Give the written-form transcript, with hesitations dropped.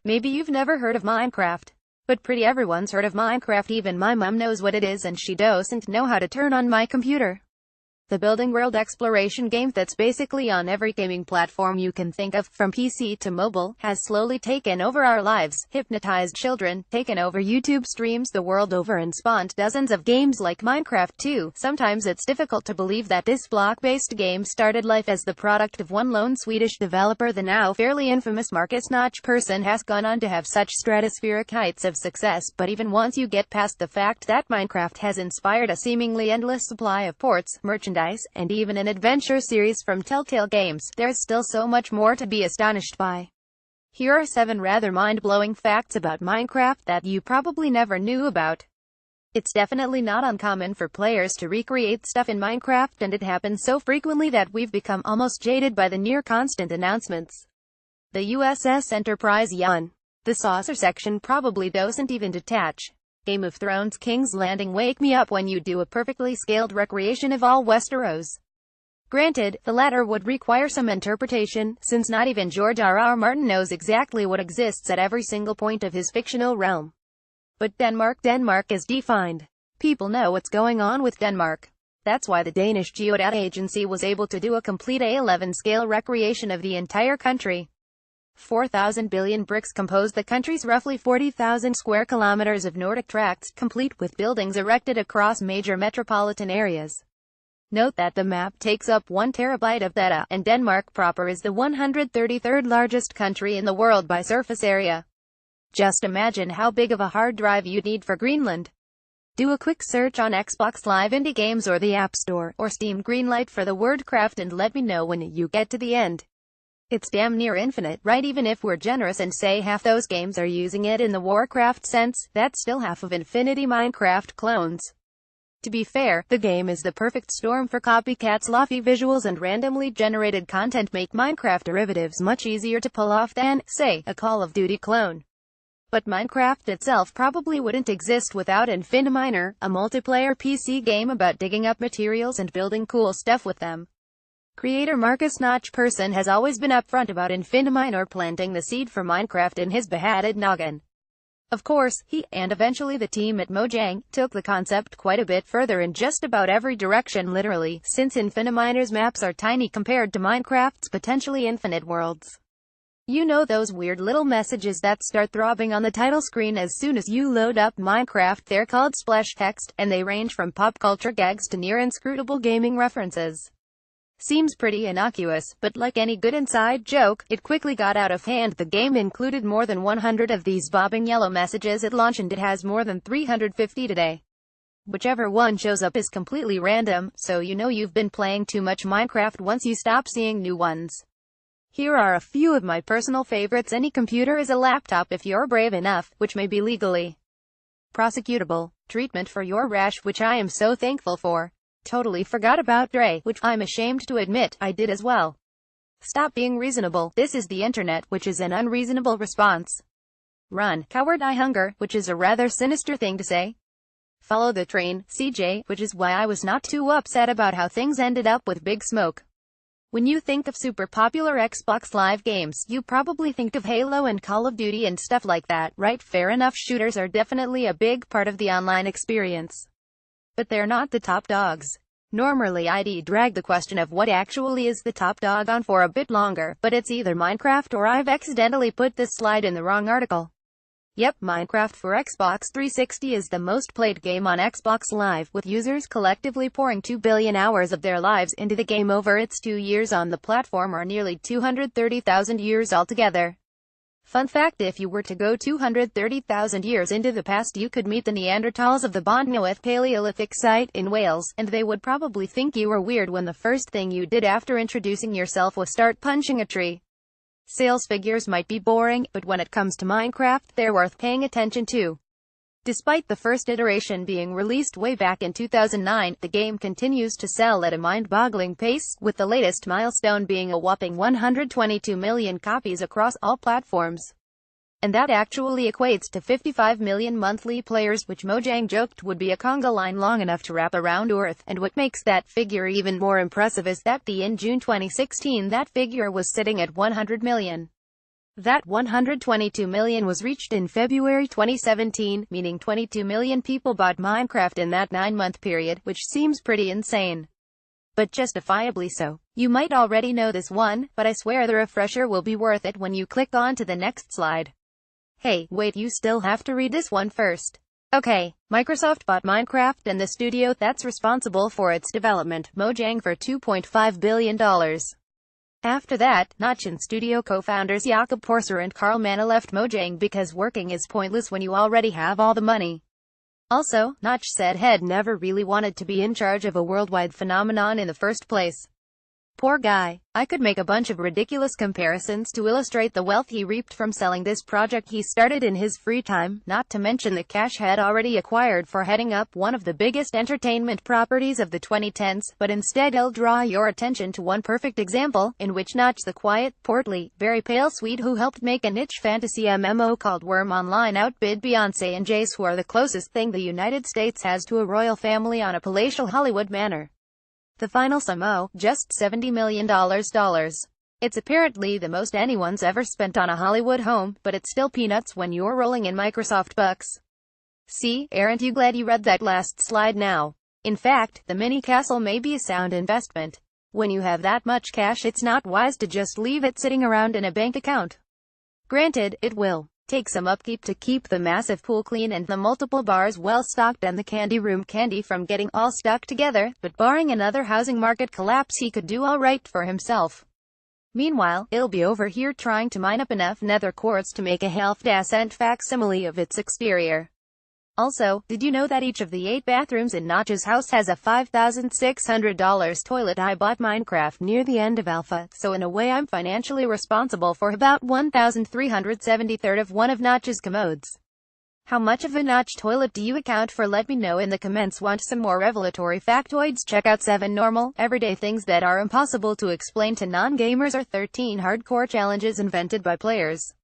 Maybe you've never heard of Minecraft. But pretty everyone's heard of Minecraft, even my mum knows what it is and she doesn't know how to turn on my computer. The building world exploration game that's basically on every gaming platform you can think of, from PC to mobile, has slowly taken over our lives, hypnotized children, taken over YouTube streams the world over and spawned dozens of games like Minecraft too. Sometimes it's difficult to believe that this block-based game started life as the product of one lone Swedish developer. The now fairly infamous Marcus Notch person has gone on to have such stratospheric heights of success, but even once you get past the fact that Minecraft has inspired a seemingly endless supply of ports, merchandise, and even an adventure series from Telltale Games, there's still so much more to be astonished by. Here are 7 rather mind-blowing facts about Minecraft that you probably never knew about. It's definitely not uncommon for players to recreate stuff in Minecraft, and it happens so frequently that we've become almost jaded by the near-constant announcements. The USS Enterprise yawn. The saucer section probably doesn't even detach. Game of Thrones King's Landing. Wake me up when you do a perfectly scaled recreation of all Westeros. Granted, the latter would require some interpretation, since not even George R.R. Martin knows exactly what exists at every single point of his fictional realm. But Denmark is defined. People know what's going on with Denmark. That's why the Danish Geodata Agency was able to do a complete A11 scale recreation of the entire country. 4,000 billion bricks compose the country's roughly 40,000 square kilometers of Nordic tracts, complete with buildings erected across major metropolitan areas. Note that the map takes up 1 terabyte of data, and Denmark proper is the 133rd largest country in the world by surface area. Just imagine how big of a hard drive you'd need for Greenland. Do a quick search on Xbox Live Indie Games or the App Store, or Steam Greenlight for the word craft and let me know when you get to the end. It's damn near infinite, right? Even if we're generous and say half those games are using it in the Warcraft sense, that's still half of infinity Minecraft clones. To be fair, the game is the perfect storm for copycats. Lofty visuals and randomly generated content make Minecraft derivatives much easier to pull off than, say, a Call of Duty clone. But Minecraft itself probably wouldn't exist without Infiniminer, a multiplayer PC game about digging up materials and building cool stuff with them. Creator Marcus Notch person has always been upfront about Infiniminer planting the seed for Minecraft in his beheaded noggin. Of course, he, and eventually the team at Mojang, took the concept quite a bit further in just about every direction literally, since Infiniminer's maps are tiny compared to Minecraft's potentially infinite worlds. You know those weird little messages that start throbbing on the title screen as soon as you load up Minecraft? They're called splash text, and they range from pop culture gags to near inscrutable gaming references. Seems pretty innocuous, but like any good inside joke, it quickly got out of hand. The game included more than 100 of these bobbing yellow messages at launch, and it has more than 350 today. Whichever one shows up is completely random, so you know you've been playing too much Minecraft once you stop seeing new ones. Here are a few of my personal favorites. Any computer is a laptop if you're brave enough, which may be legally prosecutable. Treatment for your rash, which I am so thankful for. Totally forgot about Dre, which I'm ashamed to admit I did as well. Stop being reasonable. This is the internet, which is an unreasonable response. Run, coward, I hunger, which is a rather sinister thing to say. Follow the train, CJ, which is why I was not too upset about how things ended up with Big Smoke. When you think of super popular Xbox Live games, you probably think of Halo and Call of Duty and stuff like that, right? Fair enough, shooters are definitely a big part of the online experience. But they're not the top dogs. Normally I'd drag the question of what actually is the top dog on for a bit longer, but it's either Minecraft or I've accidentally put this slide in the wrong article. Yep, Minecraft for Xbox 360 is the most played game on Xbox Live, with users collectively pouring 2 billion hours of their lives into the game over its 2 years on the platform, or nearly 230,000 years altogether. Fun fact, if you were to go 230,000 years into the past, you could meet the Neanderthals of the Bondnewydd Paleolithic site in Wales, and they would probably think you were weird when the first thing you did after introducing yourself was start punching a tree. Sales figures might be boring, but when it comes to Minecraft, they're worth paying attention to. Despite the first iteration being released way back in 2009, the game continues to sell at a mind-boggling pace, with the latest milestone being a whopping 122 million copies across all platforms. And that actually equates to 55 million monthly players, which Mojang joked would be a conga line long enough to wrap around Earth. And what makes that figure even more impressive is that in June 2016 that figure was sitting at 100 million. That 122 million was reached in February 2017, meaning 22 million people bought Minecraft in that 9-month period, which seems pretty insane. But justifiably so. You might already know this one, but I swear the refresher will be worth it when you click on to the next slide. Hey, wait, you still have to read this one first. Okay, Microsoft bought Minecraft and the studio that's responsible for its development, Mojang, for $2.5 billion. After that, Notch and studio co-founders Jakob Porser and Carl Manna left Mojang because working is pointless when you already have all the money. Also, Notch said he'd never really wanted to be in charge of a worldwide phenomenon in the first place. Poor guy. I could make a bunch of ridiculous comparisons to illustrate the wealth he reaped from selling this project he started in his free time, not to mention the cash he'd already acquired for heading up one of the biggest entertainment properties of the 2010s, but instead I'll draw your attention to one perfect example, in which Notch, the quiet, portly, very pale Swede who helped make a niche fantasy MMO called Worm Online, outbid Beyoncé and Jace, who are the closest thing the United States has to a royal family on a palatial Hollywood manor. The final sum, just $70 million. It's apparently the most anyone's ever spent on a Hollywood home, but it's still peanuts when you're rolling in Microsoft bucks. See, aren't you glad you read that last slide now? In fact, the mini castle may be a sound investment. When you have that much cash, it's not wise to just leave it sitting around in a bank account. Granted, it will take some upkeep to keep the massive pool clean and the multiple bars well stocked and the candy room candy from getting all stuck together, but barring another housing market collapse, he could do all right for himself. Meanwhile, it'll be over here trying to mine up enough nether quartz to make a half-decent facsimile of its exterior. Also, did you know that each of the 8 bathrooms in Notch's house has a $5,600 toilet? I bought Minecraft near the end of alpha, so in a way I'm financially responsible for about 1,373 of one of Notch's commodes. How much of a Notch toilet do you account for? Let me know in the comments. Want some more revelatory factoids? Check out 7 normal, everyday things that are impossible to explain to non-gamers or 13 hardcore challenges invented by players.